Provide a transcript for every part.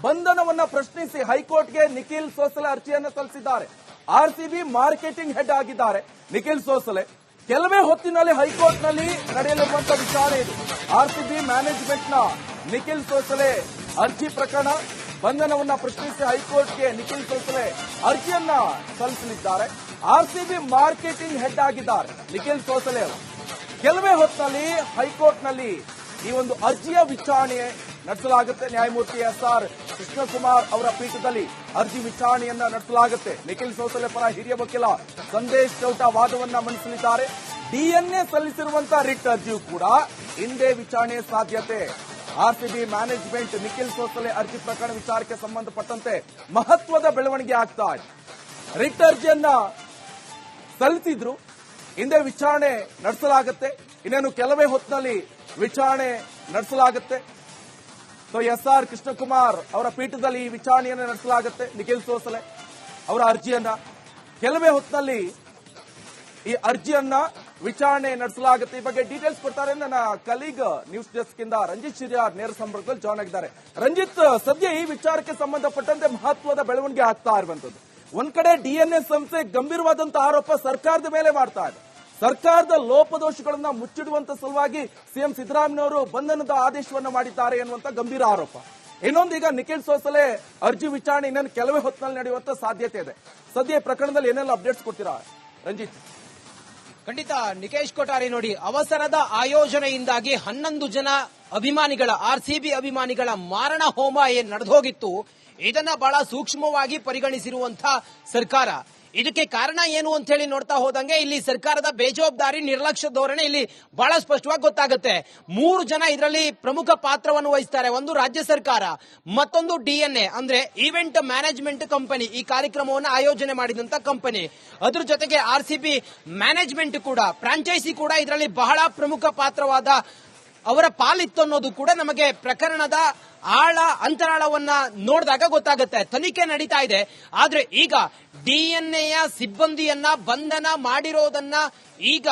ಬಂಧನವನ್ನ ಪ್ರಶ್ನಿಸಿ ಹೈಕೋರ್ಟ್ಗೆ ನಿಖಿಲ್ ಸೋಸಲೆ ಅರ್ಜಿಯನ್ನು ಸಲ್ಲಿಸಿದ್ದಾರೆ. ಆರ್ಸಿಬಿ ಮಾರ್ಕೆಟಿಂಗ್ ಹೆಡ್ ಆಗಿದ್ದಾರೆ ನಿಖಿಲ್ ಸೋಸಲೆ. ಕೆಲವೇ ಹೊತ್ತಿನಲ್ಲಿ ಹೈಕೋರ್ಟ್ನಲ್ಲಿ ನಡೆಯಲಿರುವಂತಹ ವಿಚಾರಣೆ ಇದು. ಆರ್ಸಿಬಿ ಮ್ಯಾನೇಜ್ಮೆಂಟ್ನ ನಿಖಿಲ್ ಸೋಸಲೆ ಅರ್ಜಿ ಪ್ರಕರಣ. ಬಂಧನವನ್ನ ಪ್ರಶ್ನಿಸಿ ಹೈಕೋರ್ಟ್ಗೆ ನಿಖಿಲ್ ಸೋಸಲೆ ಅರ್ಜಿಯನ್ನ ಸಲ್ಲಿಸಲಿದ್ದಾರೆ. ಆರ್ಸಿಬಿ ಮಾರ್ಕೆಟಿಂಗ್ ಹೆಡ್ ಆಗಿದ್ದಾರೆ ನಿಖಿಲ್ ಸೋಸಲೆ ಅವರು. ಕೆಲವೇ ಹೊತ್ತಿನಲ್ಲಿ ಹೈಕೋರ್ಟ್ನಲ್ಲಿ ಈ ಒಂದು ಅರ್ಜಿಯ ವಿಚಾರಣೆ ನಡೆಸಲಾಗುತ್ತೆ. ನ್ಯಾಯಮೂರ್ತಿ SR ಕೃಷ್ಣಕುಮಾರ್ ಅವರ ಪೀಠದಲ್ಲಿ ಅರ್ಜಿ ವಿಚಾರಣೆಯನ್ನ ನಡೆಸಲಾಗುತ್ತೆ. ನಿಖಿಲ್ ಸೋಸಲೆ ಪರ ಹಿರಿಯ ವಕೀಲ ಸಂದೇಶ್ ಚೌಟಾ ವಾದವನ್ನ ಮಂಡಿಸಲಿದ್ದಾರೆ. DNA ಸಲ್ಲಿಸಿರುವಂತಹ ರಿಟ್ ಅರ್ಜಿಯೂ ಕೂಡ ಇಂದೇ ವಿಚಾರಣೆ ಸಾಧ್ಯತೆ. ಆರ್ಸಿಬಿ ಮ್ಯಾನೇಜ್ಮೆಂಟ್ ನಿಖಿಲ್ ಸೋಸಲೆ ಅರ್ಜಿ ಪ್ರಕರಣ ವಿಚಾರಕ್ಕೆ ಸಂಬಂಧಪಟ್ಟಂತೆ ಮಹತ್ವದ ಬೆಳವಣಿಗೆ ಆಗ್ತಾ ಇದೆ. ರಿಟ್ ಅರ್ಜಿಯನ್ನ ಸಲ್ಲಿಸಿದ್ರು, ಇಂದೇ ವಿಚಾರಣೆ ನಡೆಸಲಾಗುತ್ತೆ. ಇನ್ನೇನು ಕೆಲವೇ ಹೊತ್ತಿನಲ್ಲಿ ವಿಚಾರಣೆ ನಡೆಸಲಾಗುತ್ತೆ. SR ಕೃಷ್ಣಕುಮಾರ್ ಅವರ ಪೀಠದಲ್ಲಿ ಈ ವಿಚಾರಣೆಯನ್ನು ನಡೆಸಲಾಗುತ್ತೆ. ನಿಖಿಲ್ ಸೋಸಲೆ ಅವರ ಅರ್ಜಿಯನ್ನ ಕೆಲವೇ ಹೊತ್ತಿನಲ್ಲಿ ಈ ಅರ್ಜಿಯನ್ನ ವಿಚಾರಣೆ ನಡೆಸಲಾಗುತ್ತೆ. ಈ ಬಗ್ಗೆ ಡೀಟೇಲ್ಸ್ ಕೊಡ್ತಾರೆ ನನ್ನ ಕಲೀಗ್ ನ್ಯೂಸ್ ಡೆಸ್ಕ್ ಇಂದ ರಂಜಿತ್ ಶಿರ್ಯಾರ್ ನೇರ ಸಂಪರ್ಕದಲ್ಲಿ ಜಾಯ್ನ್ ಆಗಿದ್ದಾರೆ. ರಂಜಿತ್, ಸದ್ಯ ಈ ವಿಚಾರಕ್ಕೆ ಸಂಬಂಧಪಟ್ಟಂತೆ ಮಹತ್ವದ ಬೆಳವಣಿಗೆ ಆಗ್ತಾ ಇರುವಂತದ್ದು. ಒಂದ್ ಕಡೆ DNA ಸಂಸ್ಥೆ ಗಂಭೀರವಾದಂತಹ ಆರೋಪ ಸರ್ಕಾರದ ಮೇಲೆ ಮಾಡ್ತಾ ಇದೆ. ಸರ್ಕಾರದ ಲೋಪದೋಷಗಳನ್ನ ಮುಚ್ಚಿಡುವಂತ ಸಲುವಾಗಿ ಸಿಎಂ ಸಿದ್ದರಾಮಯ್ಯನವರು ಬಂಧನದ ಆದೇಶವನ್ನು ಮಾಡಿದ್ದಾರೆ ಎನ್ನುವಂತ ಗಂಭೀರ ಆರೋಪ. ಇನ್ನೊಂದೀಗ ನಿಖಿಲ್ ಸೋಸಲೆ ಅರ್ಜಿ ವಿಚಾರಣೆ ಇನ್ನೇನು ಕೆಲವೇ ಹೊತ್ತಿನಲ್ಲಿ ನಡೆಯುವಂತ ಸಾಧ್ಯತೆ ಇದೆ. ಸದ್ಯ ಪ್ರಕರಣದಲ್ಲಿ ಏನೆಲ್ಲ ಅಪ್ಡೇಟ್ಸ್ ಕೊಡ್ತೀರಾ ರಂಜಿತ್? ಖಂಡಿತ ನಿಕೇಶ್ ಕೊಠಾರಿ, ನೋಡಿ, ಅವಸರದ ಆಯೋಜನೆಯಿಂದಾಗಿ 11 ಜನ ಅಭಿಮಾನಿಗಳ ಆರ್ಸಿಬಿ ಅಭಿಮಾನಿಗಳ ಮಾರಣ ಹೋಮ ಏನ್ ನಡೆದೋಗಿತ್ತು, ಇದನ್ನ ಬಹಳ ಸೂಕ್ಷ್ಮವಾಗಿ ಪರಿಗಣಿಸಿರುವಂತಹ ಸರ್ಕಾರ. ಇದಕ್ಕೆ ಕಾರಣ ಏನು ಅಂತ ಹೇಳಿ ನೋಡ್ತಾ ಹೋದಂಗೆ ಇಲ್ಲಿ ಸರ್ಕಾರದ ಬೇಜವಾಬ್ದಾರಿ ನಿರ್ಲಕ್ಷ್ಯ ಧೋರಣೆ ಇಲ್ಲಿ ಬಹಳ ಸ್ಪಷ್ಟವಾಗಿ ಗೊತ್ತಾಗುತ್ತೆ. 3 ಜನ ಇದರಲ್ಲಿ ಪ್ರಮುಖ ಪಾತ್ರವನ್ನು ವಹಿಸ್ತಾರೆ. ಒಂದು ರಾಜ್ಯ ಸರ್ಕಾರ, ಮತ್ತೊಂದು DNA ಅಂದ್ರೆ ಈವೆಂಟ್ ಮ್ಯಾನೇಜ್ಮೆಂಟ್ ಕಂಪನಿ, ಈ ಕಾರ್ಯಕ್ರಮವನ್ನು ಆಯೋಜನೆ ಮಾಡಿದಂತ ಕಂಪನಿ. ಅದ್ರ ಜೊತೆಗೆ ಆರ್ಸಿಬಿ ಮ್ಯಾನೇಜ್ಮೆಂಟ್ ಕೂಡ, ಫ್ರಾಂಚೈಸಿ ಕೂಡ ಇದರಲ್ಲಿ ಬಹಳ ಪ್ರಮುಖ ಪಾತ್ರವಾದ ಅವರ ಪಾಲಿತ್ತು ಅನ್ನೋದು ಕೂಡ ನಮಗೆ ಪ್ರಕರಣದ ಆಳ ಅಂತರಾಳವನ್ನ ನೋಡಿದಾಗ ಗೊತ್ತಾಗುತ್ತೆ. ತನಿಖೆ ನಡೀತಾ ಇದೆ. ಆದ್ರೆ ಈಗ DNA ಸಿಬ್ಬಂದಿಯನ್ನ ಬಂಧನ ಮಾಡಿರೋದನ್ನ ಈಗ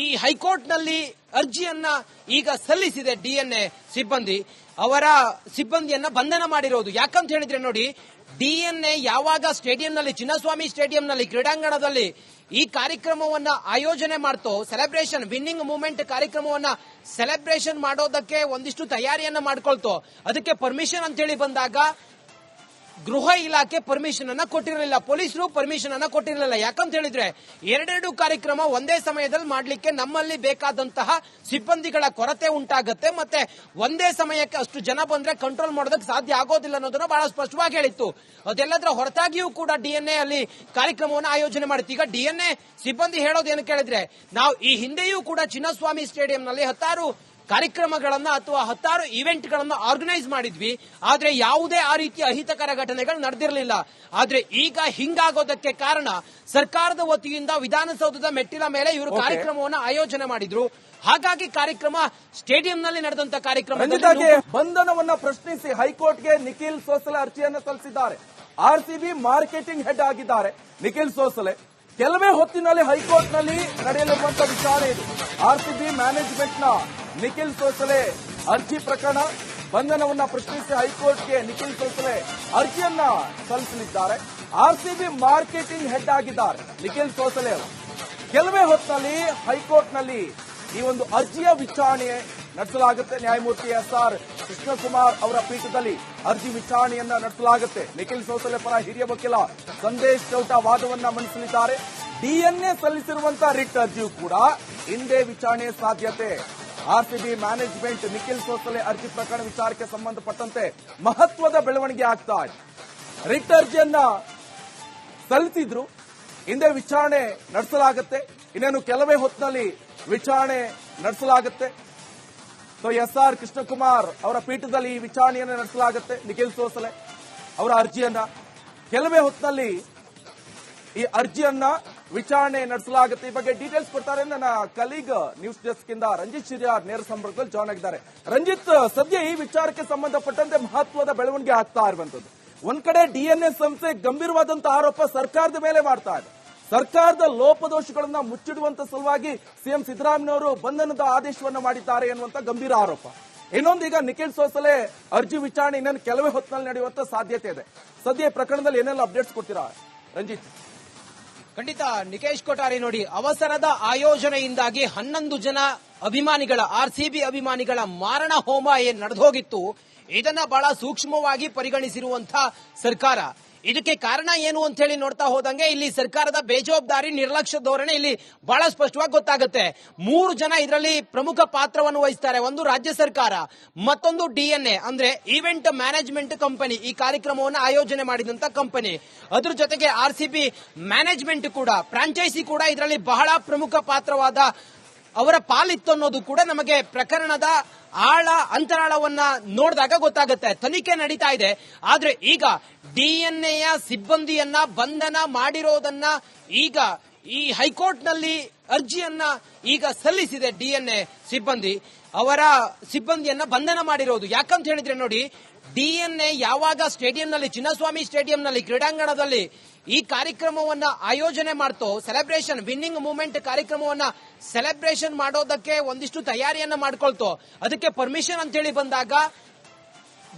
ಈ ಹೈಕೋರ್ಟ್ ನಲ್ಲಿ ಅರ್ಜಿಯನ್ನ ಈಗ ಸಲ್ಲಿಸಿದೆ. DNA ಸಿಬ್ಬಂದಿಯನ್ನ ಬಂಧನ ಮಾಡಿರೋದು ಯಾಕಂತ ಹೇಳಿದ್ರೆ, ನೋಡಿ, DNA ಯಾವಾಗ ಸ್ಟೇಡಿಯಂನಲ್ಲಿ, ಚಿನ್ನಸ್ವಾಮಿ ಸ್ಟೇಡಿಯಂನಲ್ಲಿ, ಕ್ರೀಡಾಂಗಣದಲ್ಲಿ ಈ ಕಾರ್ಯಕ್ರಮವನ್ನ ಆಯೋಜನೆ ಮಾಡ್ತೋ, ಸೆಲೆಬ್ರೇಷನ್ ವಿನ್ನಿಂಗ್ ಮೂವ್ಮೆಂಟ್ ಕಾರ್ಯಕ್ರಮವನ್ನ ಸೆಲೆಬ್ರೇಷನ್ ಮಾಡೋದಕ್ಕೆ ಒಂದಿಷ್ಟು ತಯಾರಿಯನ್ನ ಮಾಡ್ಕೊಳ್ತೋ, ಅದಕ್ಕೆ ಪರ್ಮಿಷನ್ ಅಂತ ಹೇಳಿ ಬಂದಾಗ ಗೃಹ ಇಲಾಖೆ ಪರ್ಮಿಷನ್ ಅನ್ನ ಕೊಟ್ಟಿರಲಿಲ್ಲ, ಪೊಲೀಸರು ಪರ್ಮಿಷನ್ ಅನ್ನ ಕೊಟ್ಟಿರಲಿಲ್ಲ. ಯಾಕಂತ ಹೇಳಿದ್ರೆ ಎರಡೆರಡು ಕಾರ್ಯಕ್ರಮ ಒಂದೇ ಸಮಯದಲ್ಲಿ ಮಾಡ್ಲಿಕ್ಕೆ ನಮ್ಮಲ್ಲಿ ಬೇಕಾದಂತಹ ಸಿಬ್ಬಂದಿಗಳ ಕೊರತೆ ಉಂಟಾಗುತ್ತೆ. ಮತ್ತೆ ಒಂದೇ ಸಮಯಕ್ಕೆ ಅಷ್ಟು ಜನ ಬಂದ್ರೆ ಕಂಟ್ರೋಲ್ ಮಾಡೋದಕ್ಕೆ ಸಾಧ್ಯ ಆಗೋದಿಲ್ಲ ಅನ್ನೋದನ್ನ ಬಹಳ ಸ್ಪಷ್ಟವಾಗಿ ಹೇಳಿತ್ತು. ಅದೆಲ್ಲದರ ಹೊರತಾಗಿಯೂ ಕೂಡ DNA ಅಲ್ಲಿ ಕಾರ್ಯಕ್ರಮವನ್ನು ಆಯೋಜನೆ ಮಾಡಿತ್ತು. ಈಗ DNA ಸಿಬ್ಬಂದಿ ಹೇಳೋದೇನು ಕೇಳಿದ್ರೆ, ನಾವು ಈ ಹಿಂದೆಯೂ ಕೂಡ ಚಿನ್ನಸ್ವಾಮಿ ಸ್ಟೇಡಿಯಂನಲ್ಲಿ 10 ಕಾರ್ಯಕ್ರಮಗಳನ್ನ ಅಥವಾ 10 ಇವೆಂಟ್ಗಳನ್ನ ಆರ್ಗನೈಸ್ ಮಾಡಿದ್ವಿ. ಆದ್ರೆ ಯಾವುದೇ ಆ ರೀತಿಯ ಅಹಿತಕರ ಘಟನೆಗಳು ನಡೆದಿರಲಿಲ್ಲ. ಆದ್ರೆ ಈಗ ಹಿಂಗಾಗೋದಕ್ಕೆ ಕಾರಣ ಸರ್ಕಾರದ ವತಿಯಿಂದ ವಿಧಾನಸೌಧದ ಮೆಟ್ಟಿಲ ಮೇಲೆ ಇವರು ಕಾರ್ಯಕ್ರಮವನ್ನು ಆಯೋಜನೆ ಮಾಡಿದ್ರು. ಹಾಗಾಗಿ ಕಾರ್ಯಕ್ರಮ ಸ್ಟೇಡಿಯಂನಲ್ಲಿ ನಡೆದಂತ ಕಾರ್ಯಕ್ರಮ. ಬಂಧನವನ್ನ ಪ್ರಶ್ನಿಸಿ ಹೈಕೋರ್ಟ್ಗೆ ನಿಖಿಲ್ ಸೋಸಲೆ ಅರ್ಜಿಯನ್ನು ಸಲ್ಲಿಸಿದ್ದಾರೆ. ಆರ್ಸಿಬಿ ಮಾರ್ಕೆಟಿಂಗ್ ಹೆಡ್ ಆಗಿದ್ದಾರೆ ನಿಖಿಲ್ ಸೋಸಲೆ. ಕೆಲವೇ ಹೊತ್ತಿನಲ್ಲಿ ಹೈಕೋರ್ಟ್ನಲ್ಲಿ ನಡೆಯಲಿರುವಂತಹ ವಿಚಾರಣೆ ಇದು. ಆರ್ಸಿಬಿ ಮ್ಯಾನೇಜ್ಮೆಂಟ್ನ ನಿಖಿಲ್ ಸೋಸಲೆ ಅರ್ಜಿ ಪ್ರಕರಣ. ಬಂಧನವನ್ನ ಪ್ರಶ್ನಿಸಿ ಹೈಕೋರ್ಟ್ಗೆ ನಿಖಿಲ್ ಸೋಸಲೆ ಅರ್ಜಿಯನ್ನ ಸಲ್ಲಿಸಲಿದ್ದಾರೆ. ಆರ್ಸಿಬಿ ಮಾರ್ಕೆಟಿಂಗ್ ಹೆಡ್ ಆಗಿದ್ದಾರೆ ನಿಖಿಲ್ ಸೋಸಲೆ ಅವರು. ಕೆಲವೇ ಹೊತ್ತಿನಲ್ಲಿ ಹೈಕೋರ್ಟ್ನಲ್ಲಿ ಈ ಒಂದು ಅರ್ಜಿಯ ವಿಚಾರಣೆ ನಡೆಸಲಾಗುತ್ತೆ. ನ್ಯಾಯಮೂರ್ತಿ SR ಕೃಷ್ಣಕುಮಾರ್ ಅವರ ಪೀಠದಲ್ಲಿ ಅರ್ಜಿ ವಿಚಾರಣೆಯನ್ನ ನಡೆಸಲಾಗುತ್ತೆ. ನಿಖಿಲ್ ಸೋಸಲೆ ಪರ ಹಿರಿಯ ವಕೀಲ ಸಂದೇಶ್ ಚೌಟಾ ವಾದವನ್ನ ಮಂಡಿಸಲಿದ್ದಾರೆ. DNA ಸಲ್ಲಿಸಿರುವಂತಹ ರಿಟ್ ಅರ್ಜಿಯೂ ಕೂಡ ಇಂದೇ ವಿಚಾರಣೆ ಸಾಧ್ಯತೆ. ಆರ್ಸಿಬಿ ಮ್ಯಾನೇಜ್ಮೆಂಟ್ ನಿಖಿಲ್ ಸೋಸಲೆ ಅರ್ಜಿ ಪ್ರಕರಣ ವಿಚಾರಕ್ಕೆ ಸಂಬಂಧಪಟ್ಟಂತೆ ಮಹತ್ವದ ಬೆಳವಣಿಗೆ ಆಗ್ತಾ ಇದೆ. ರಿಟ್ ಅರ್ಜಿಯನ್ನ ಸಲ್ಲಿಸಿದ್ರು, ಇಂದೇ ವಿಚಾರಣೆ ನಡೆಸಲಾಗುತ್ತೆ. ಇನ್ನೇನು ಕೆಲವೇ ಹೊತ್ತಿನಲ್ಲಿ ವಿಚಾರಣೆ ನಡೆಸಲಾಗುತ್ತೆ. SR ಕೃಷ್ಣಕುಮಾರ್ ಅವರ ಪೀಠದಲ್ಲಿ ಈ ವಿಚಾರಣೆಯನ್ನು ನಡೆಸಲಾಗುತ್ತೆ. ನಿಖಿಲ್ ಸೋಸಲೆ ಅವರ ಅರ್ಜಿಯನ್ನ ಕೆಲವೇ ಹೊತ್ತಿನಲ್ಲಿ ಈ ಅರ್ಜಿಯನ್ನ ವಿಚಾರಣೆ ನಡೆಸಲಾಗುತ್ತೆ. ಈ ಬಗ್ಗೆ ಡೀಟೇಲ್ಸ್ ಕೊಡ್ತಾರೆ ನನ್ನ ಕಲೀಗ್ ನ್ಯೂಸ್ ಡೆಸ್ಕ್ ಇಂದ ರಂಜಿತ್ ಶಿರ್ಯಾರ್ ನೇರ ಸಂಪರ್ಕದಲ್ಲಿ ಜಾಯ್ನ್ ಆಗಿದ್ದಾರೆ. ರಂಜಿತ್, ಸದ್ಯ ಈ ವಿಚಾರಕ್ಕೆ ಸಂಬಂಧಪಟ್ಟಂತೆ ಮಹತ್ವದ ಬೆಳವಣಿಗೆ ಆಗ್ತಾ ಇರುವಂತದ್ದು. ಒಂದ್ ಕಡೆ DNA ಸಂಸ್ಥೆ ಗಂಭೀರವಾದಂತಹ ಆರೋಪ ಸರ್ಕಾರದ ಮೇಲೆ ಮಾಡ್ತಾ ಇದೆ. ಸರ್ಕಾರದ ಲೋಪದೋಷಗಳನ್ನ ಮುಚ್ಚಿಡುವಂತ ಸಲುವಾಗಿ ಸಿಎಂ ಸಿದ್ದರಾಮಯ್ಯನವರು ಬಂಧನದ ಆದೇಶವನ್ನು ಮಾಡಿದ್ದಾರೆ ಎನ್ನುವಂತ ಗಂಭೀರ ಆರೋಪ. ಇನ್ನೊಂದು, ಈಗ ನಿಖಿಲ್ ಸೋಸಲೆ ಅರ್ಜಿ ವಿಚಾರಣೆ ಇನ್ನೊಂದು ಕೆಲವೇ ಹೊತ್ತಿನಲ್ಲಿ ನಡೆಯುವಂತ ಸಾಧ್ಯತೆ ಇದೆ. ಸದ್ಯ ಈ ಪ್ರಕರಣದಲ್ಲಿ ಏನೆಲ್ಲ ಅಪ್ಡೇಟ್ಸ್ ಕೊಡ್ತೀರಾ ರಂಜಿತ್? ಖಂಡಿತ ನಿಕೇಶ್ ಕೊಠಾರಿ ನೋಡಿ, ಅವಸರದ ಆಯೋಜನೆಯಿಂದಾಗಿ 11 ಜನ ಅಭಿಮಾನಿಗಳ RCB ಅಭಿಮಾನಿಗಳ ಮಾರಣ ಹೋಮ ಏನ್ ನಡೆದು ಹೋಗಿತ್ತು, ಇದನ್ನ ಬಹಳ ಸೂಕ್ಷ್ಮವಾಗಿ ಪರಿಗಣಿಸಿರುವಂತಹ ಸರ್ಕಾರ. ಇದಕ್ಕೆ ಕಾರಣ ಏನು ಅಂತ ಹೇಳಿ ನೋಡ್ತಾ ಹೋದಂಗೆ ಇಲ್ಲಿ ಸರ್ಕಾರದ ಬೇಜವಾಬ್ದಾರಿ ನಿರ್ಲಕ್ಷ್ಯ ಧೋರಣೆ ಇಲ್ಲಿ ಬಹಳ ಸ್ಪಷ್ಟವಾಗಿ ಗೊತ್ತಾಗುತ್ತೆ. 3 ಜನ ಇದರಲ್ಲಿ ಪ್ರಮುಖ ಪಾತ್ರವನ್ನು ವಹಿಸ್ತಾರೆ. ಒಂದು ರಾಜ್ಯ ಸರ್ಕಾರ, ಮತ್ತೊಂದು DNA ಅಂದ್ರೆ ಈವೆಂಟ್ ಮ್ಯಾನೇಜ್ಮೆಂಟ್ ಕಂಪನಿ, ಈ ಕಾರ್ಯಕ್ರಮವನ್ನು ಆಯೋಜನೆ ಮಾಡಿದಂತ ಕಂಪನಿ. ಅದ್ರ ಜೊತೆಗೆ RCB ಮ್ಯಾನೇಜ್ಮೆಂಟ್ ಕೂಡ, ಫ್ರಾಂಚೈಸಿ ಕೂಡ ಇದರಲ್ಲಿ ಬಹಳ ಪ್ರಮುಖ ಪಾತ್ರವಾದ ಅವರ ಪಾಲಿತ್ತು ಅನ್ನೋದು ಕೂಡ ನಮಗೆ ಪ್ರಕರಣದ ಆಳ ಅಂತರಾಳವನ್ನ ನೋಡಿದಾಗ ಗೊತ್ತಾಗುತ್ತೆ. ತನಿಖೆ ನಡೀತಾ ಇದೆ. ಆದ್ರೆ ಈಗ DNA ಸಿಬ್ಬಂದಿಯನ್ನ ಬಂಧನ ಮಾಡಿರೋದನ್ನ ಈಗ ಈ ಹೈಕೋರ್ಟ್ ನಲ್ಲಿ ಅರ್ಜಿಯನ್ನ ಈಗ ಸಲ್ಲಿಸಿದೆ. DNA ಸಿಬ್ಬಂದಿ ಅವರ ಸಿಬ್ಬಂದಿಯನ್ನ ಬಂಧನ ಮಾಡಿರೋದು ಯಾಕಂತ ಹೇಳಿದ್ರೆ ನೋಡಿ, DNA ಯಾವಾಗ ಸ್ಟೇಡಿಯಂನಲ್ಲಿ, ಚಿನ್ನಸ್ವಾಮಿ ಸ್ಟೇಡಿಯಂನಲ್ಲಿ, ಕ್ರೀಡಾಂಗಣದಲ್ಲಿ ಈ ಕಾರ್ಯಕ್ರಮವನ್ನ ಆಯೋಜನೆ ಮಾಡ್ತೋ, ಸೆಲೆಬ್ರೇಷನ್ ವಿನ್ನಿಂಗ್ ಮೂವ್ಮೆಂಟ್ ಕಾರ್ಯಕ್ರಮವನ್ನ ಸೆಲೆಬ್ರೇಷನ್ ಮಾಡೋದಕ್ಕೆ ಒಂದಿಷ್ಟು ತಯಾರಿಯನ್ನ ಮಾಡ್ಕೊಳ್ತೋ, ಅದಕ್ಕೆ ಪರ್ಮಿಷನ್ ಅಂತ ಹೇಳಿ ಬಂದಾಗ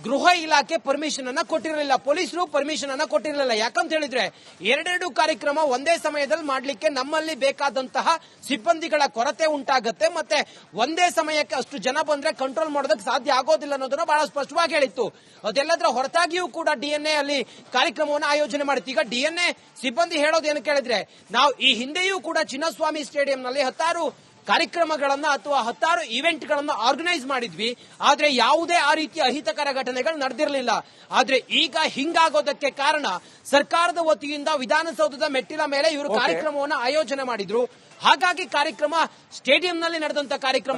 ಗೃಹ ಇಲಾಖೆ ಪರ್ಮಿಷನ್ ಅನ್ನ ಕೊಟ್ಟಿರಲಿಲ್ಲ, ಪೊಲೀಸರು ಪರ್ಮಿಷನ್ ಅನ್ನ ಕೊಟ್ಟಿರಲಿಲ್ಲ. ಯಾಕಂತ ಹೇಳಿದ್ರೆ ಎರಡೆರಡು ಕಾರ್ಯಕ್ರಮ ಒಂದೇ ಸಮಯದಲ್ಲಿ ಮಾಡ್ಲಿಕ್ಕೆ ನಮ್ಮಲ್ಲಿ ಬೇಕಾದಂತಹ ಸಿಬ್ಬಂದಿಗಳ ಕೊರತೆ ಉಂಟಾಗುತ್ತೆ, ಮತ್ತೆ ಒಂದೇ ಸಮಯಕ್ಕೆ ಅಷ್ಟು ಜನ ಬಂದ್ರೆ ಕಂಟ್ರೋಲ್ ಮಾಡೋದಕ್ಕೆ ಸಾಧ್ಯ ಆಗೋದಿಲ್ಲ ಅನ್ನೋದನ್ನ ಬಹಳ ಸ್ಪಷ್ಟವಾಗಿ ಹೇಳಿತ್ತು. ಅದೆಲ್ಲದರ ಹೊರತಾಗಿಯೂ ಕೂಡ DNA ಅಲ್ಲಿ ಕಾರ್ಯಕ್ರಮವನ್ನು ಆಯೋಜನೆ ಮಾಡಿತ್ತು. ಈಗ DNA ಸಿಬ್ಬಂದಿ ಹೇಳೋದೇನು ಕೇಳಿದ್ರೆ, ನಾವು ಈ ಹಿಂದೆಯೂ ಕೂಡ ಚಿನ್ನಸ್ವಾಮಿ ಸ್ಟೇಡಿಯಂನಲ್ಲಿ 10 ಕಾರ್ಯಕ್ರಮಗಳನ್ನ ಅಥವಾ 10 ಇವೆಂಟ್ಗಳನ್ನ ಆರ್ಗನೈಸ್ ಮಾಡಿದ್ವಿ, ಆದ್ರೆ ಯಾವುದೇ ಆ ರೀತಿಯ ಅಹಿತಕರ ಘಟನೆಗಳು ನಡೆದಿರಲಿಲ್ಲ. ಆದ್ರೆ ಈಗ ಹಿಂಗಾಗೋದಕ್ಕೆ ಕಾರಣ ಸರ್ಕಾರದ ವತಿಯಿಂದ ವಿಧಾನಸೌಧದ ಮೆಟ್ಟಿಲ ಮೇಲೆ ಇವರು ಕಾರ್ಯಕ್ರಮವನ್ನು ಆಯೋಜನೆ ಮಾಡಿದ್ರು. ಹಾಗಾಗಿ ಕಾರ್ಯಕ್ರಮ ಸ್ಟೇಡಿಯಂನಲ್ಲಿ ನಡೆದಂತ ಕಾರ್ಯಕ್ರಮ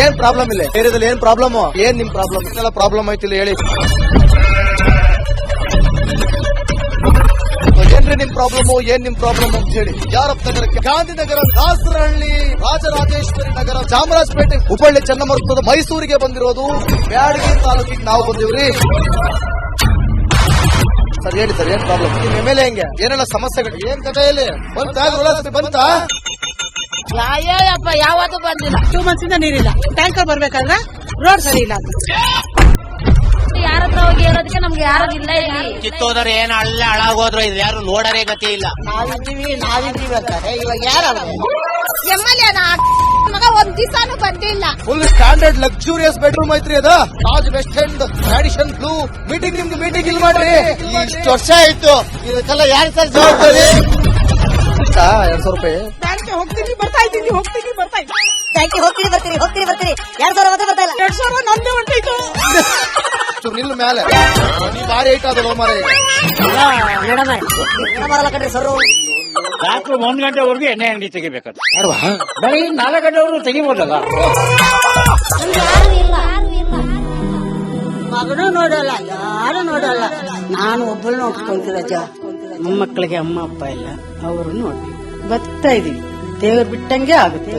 ಏನ್ ಪ್ರಾಬ್ಲಮ್ ಇಲ್ಲ ಏರಿಯಾದಲ್ಲಿ, ಏನ್ ಪ್ರಾಬ್ಲಮ್, ಏನ್ ನಿಮ್ ಪ್ರಾಬ್ಲಮ್, ಇದೆಲ್ಲ ಪ್ರಾಬ್ಲಮ್ ಆಯ್ತಿಲ್ಲ ಹೇಳಿ. ಏನ್ರಿ ನಿಮ್ ಪ್ರಾಬ್ಲಮ್, ಏನ್ ನಿಮ್ ಪ್ರಾಬ್ಲಮ್ ಅಂತ ಹೇಳಿ. ಯಾರಪ್ಪ ನಗರಕ್ಕೆ, ಗಾಂಧಿನಗರ, ದಾಸರಹಳ್ಳಿ, ರಾಜರಾಜೇಶ್ವರಿ ನಗರ, ಚಾಮರಾಜಪೇಟೆ, ಹುಬ್ಬಳ್ಳಿ, ಚನ್ನಮರುತ್ತದ, ಮೈಸೂರಿಗೆ ಬಂದಿರೋದು, ಬ್ಯಾಡಗಿ ತಾಲೂಕಿಗೆ ನಾವು ಬಂದಿವ್ರಿ. ಸರ್ ಹೇಳಿ ಸರ್, ಏನ್ ಪ್ರಾಬ್ಲಮ್, ನಿಮ್ MLA ಹೆಂಗೆ, ಏನೆಲ್ಲ ಸಮಸ್ಯೆಗಳು, ಏನ್ ಕಥೆ ಇಲ್ಲಿ ಬಂತ? ಅಯ್ಯಪ್ಪ ಯಾವತ್ತೂ ಬಂದಿಲ್ಲ. 2 months ಇಂದ ನೀರಿಲ್ಲ. ಟ್ಯಾಂಕರ್ ಬರ್ಬೇಕಾದ್ರೆ ರೋಡ್ ಸರಿ ಇಲ್ಲ. ಯಾರ ಹತ್ರ ಹೋಗಿ ಹೇಳೋದಕ್ಕೆ ನಮ್ಗೆ ಯಾರು ಇಲ್ಲ. ಕಿತ್ತೋದ್ರೆ ಏನ್ ಅಲ್ಲ ಹಾಳಾಗೋದ್ರು ಇದು ಯಾರು ನೋಡರೇ ಗತಿ ಇಲ್ಲ. ನಾವಿದ್ದೀವಿ ಅಂತಾರೆ. ಇವಾಗ ಯಾರು MLA ಮಗ ಒಂದ್ ದಿವಸನೂ ಬಂದಿಲ್ಲ. ಫುಲ್ ಸ್ಟ್ಯಾಂಡರ್ಡ್ ಲಕ್ಸುರಿಯಸ್ ಬೆಡ್ರೂಮ್ ಐತ್ರಿ ಅದ. Taj West End tradition blue. Meeting ನಿಮ್ದು ಮೀಟಿಂಗ್ ಇಲ್ಲಿ ಮಾಡ್ರಿ. ಇಷ್ಟು ವರ್ಷ ಆಯ್ತು, ಇದಕ್ಕೆಲ್ಲ ಯಾರು ಸರ್ ಜವಾಬ್ದಾರಿ? 200 ರೂಪಾಯಿ ಬ್ಯಾಂಕ್ಗೆ ಹೋಗ್ತೀನಿ ಬರ್ತಾ ಇದ್ದೀನಿ. ಬ್ಯಾಂಕ್ಗೆ ಹೋಗ್ತೀನಿ ಬರ್ತೀರಿ 2000 ಮತ್ತೆ ಬರ್ತಾ ಇಲ್ಲ. 2000 ನಮ್ದೇ ಹೊಂಟೈತು. ನಿಲ್ಲು ಮೇಲೆ ಭಾರಿ ಐಟ್ ಅದು ಮಾರ. ಬರಲ್ಲ ಕಣ್ರಿ ಸರ್. ರಾತ್ರಿ 1 ಗಂಟೆವರೆಗೂ ಎಣ್ಣೆ ಅಂಗಡಿ ತೆಗಿಬೇಕಾದ್ರೆ ಬರೀ 4 ಗಂಟೆವರೆಗೂ ತೆಗಿಬೋದಲ್ಲ. ಮಗನೂ ನೋಡಲ್ಲ, ಯಾರು ನೋಡಲ್ಲ. ನಾನು ಒಬ್ಬಳು ನೋಡ್ಕೊಂತೀರಜ್ಜ. ಮೊಮ್ಮಕ್ಕಳಿಗೆ ಅಮ್ಮ ಅಪ್ಪ ಇಲ್ಲ, ಅವರು ನೋಡಿ ಬದುಕ್ತಾ ಇದೀವಿ. ದೇವ್ರು ಬಿಟ್ಟಂಗೆ ಆಗುತ್ತೆ.